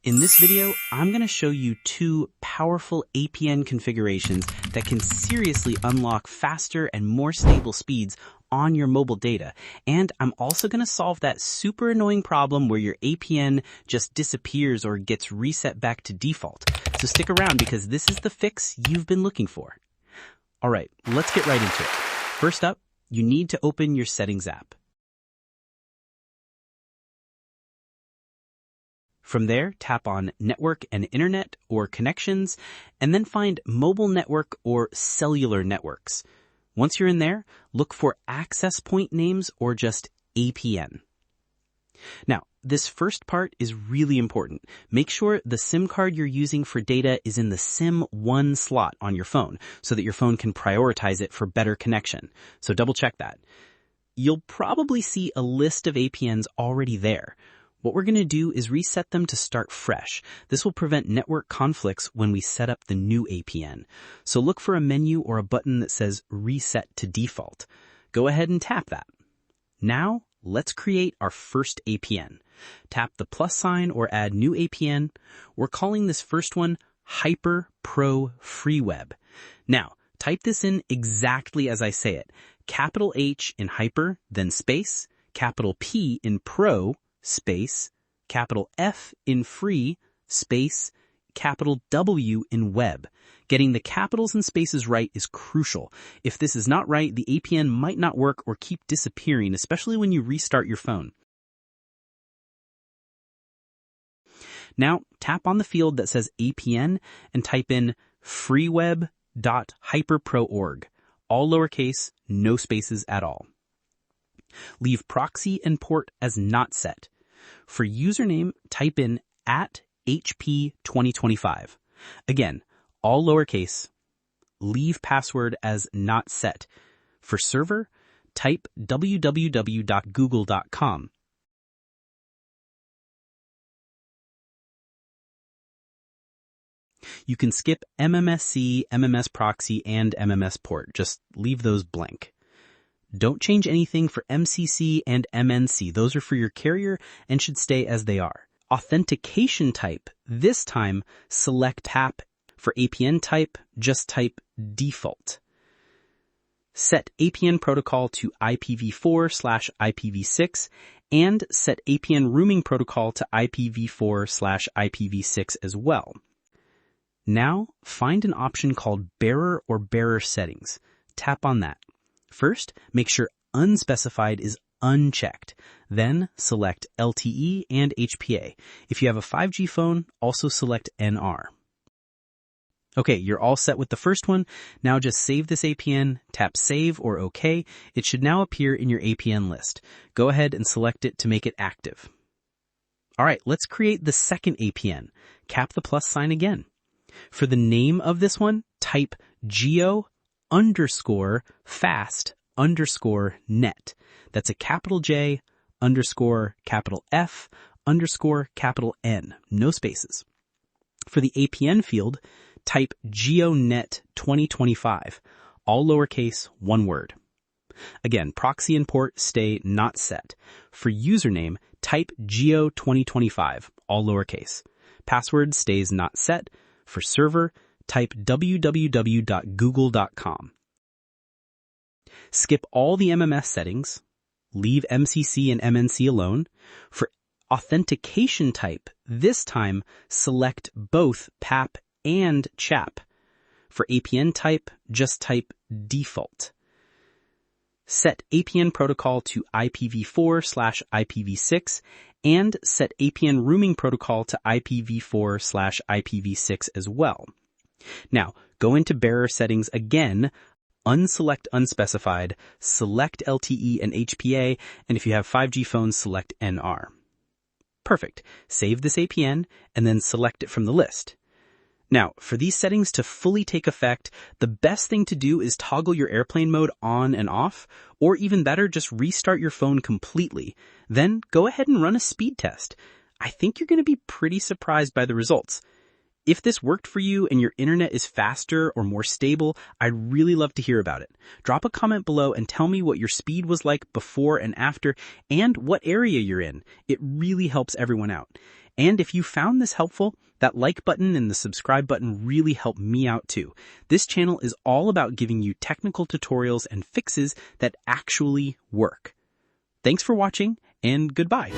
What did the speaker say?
In this video, I'm going to show you two powerful APN configurations that can seriously unlock faster and more stable speeds on your mobile data. And I'm also going to solve that super annoying problem where your APN just disappears or gets reset back to default. So stick around because this is the fix you've been looking for. All right, let's get right into it. First up, you need to open your Settings app. From there, tap on Network and Internet or Connections, and then find Mobile Network or Cellular Networks. Once you're in there, look for access point names or just APN. Now, this first part is really important. Make sure the SIM card you're using for data is in the SIM1 slot on your phone so that your phone can prioritize it for better connection. So double check that. You'll probably see a list of APNs already there. What we're going to do is reset them to start fresh. This will prevent network conflicts when we set up the new APN. So look for a menu or a button that says Reset to Default. Go ahead and tap that. Now, let's create our first APN. Tap the plus sign or add new APN. We're calling this first one Hyper Pro Free Web. Now, type this in exactly as I say it. Capital H in Hyper, then space, capital P in Pro, space, capital F in Free, space, capital W in Web. Getting the capitals and spaces right is crucial. If this is not right, the APN might not work or keep disappearing, especially when you restart your phone. Now, tap on the field that says APN and type in freeweb.hyperpro.org. All lowercase, no spaces at all. Leave proxy and port as not set. For username, type in @HP 2025. Again, all lowercase. Leave password as not set. For server, type www.google.com. You can skip MMSC, MMS proxy, and MMS port. Just leave those blank. Don't change anything for MCC and MNC. Those are for your carrier and should stay as they are. Authentication type. This time, select tap. For APN type, just type default. Set APN protocol to IPv4/IPv6 and set APN rooming protocol to IPv4/IPv6 as well. Now, find an option called Bearer or Bearer Settings. Tap on that. First, make sure Unspecified is unchecked. Then, select LTE and HPA. If you have a 5G phone, also select NR. Okay, you're all set with the first one. Now just save this APN, tap Save or OK. It should now appear in your APN list. Go ahead and select it to make it active. All right, let's create the second APN. Tap the plus sign again. For the name of this one, type Jio_fast_net. That's a capital J _ capital F _ N. No spaces. For the APN field, type GeoNet 2025. All lowercase, one word. Again, proxy and port stay not set. For username, type Geo 2025. All lowercase. Password stays not set. For server, type www.google.com. Skip all the MMS settings. Leave MCC and MNC alone. For authentication type, this time select both PAP and CHAP. For APN type, just type default. Set APN protocol to IPv4/IPv6 and set APN rooming protocol to IPv4/IPv6 as well. Now, go into bearer settings again, unselect unspecified, select LTE and HPA, and if you have 5G phones, select NR. Perfect. Save this APN and then select it from the list. Now, for these settings to fully take effect, the best thing to do is toggle your airplane mode on and off, or even better, just restart your phone completely. Then go ahead and run a speed test. I think you're going to be pretty surprised by the results. If this worked for you and your internet is faster or more stable, I'd really love to hear about it. Drop a comment below and tell me what your speed was like before and after, and what area you're in. It really helps everyone out. And if you found this helpful, that like button and the subscribe button really help me out too. This channel is all about giving you technical tutorials and fixes that actually work. Thanks for watching, and goodbye.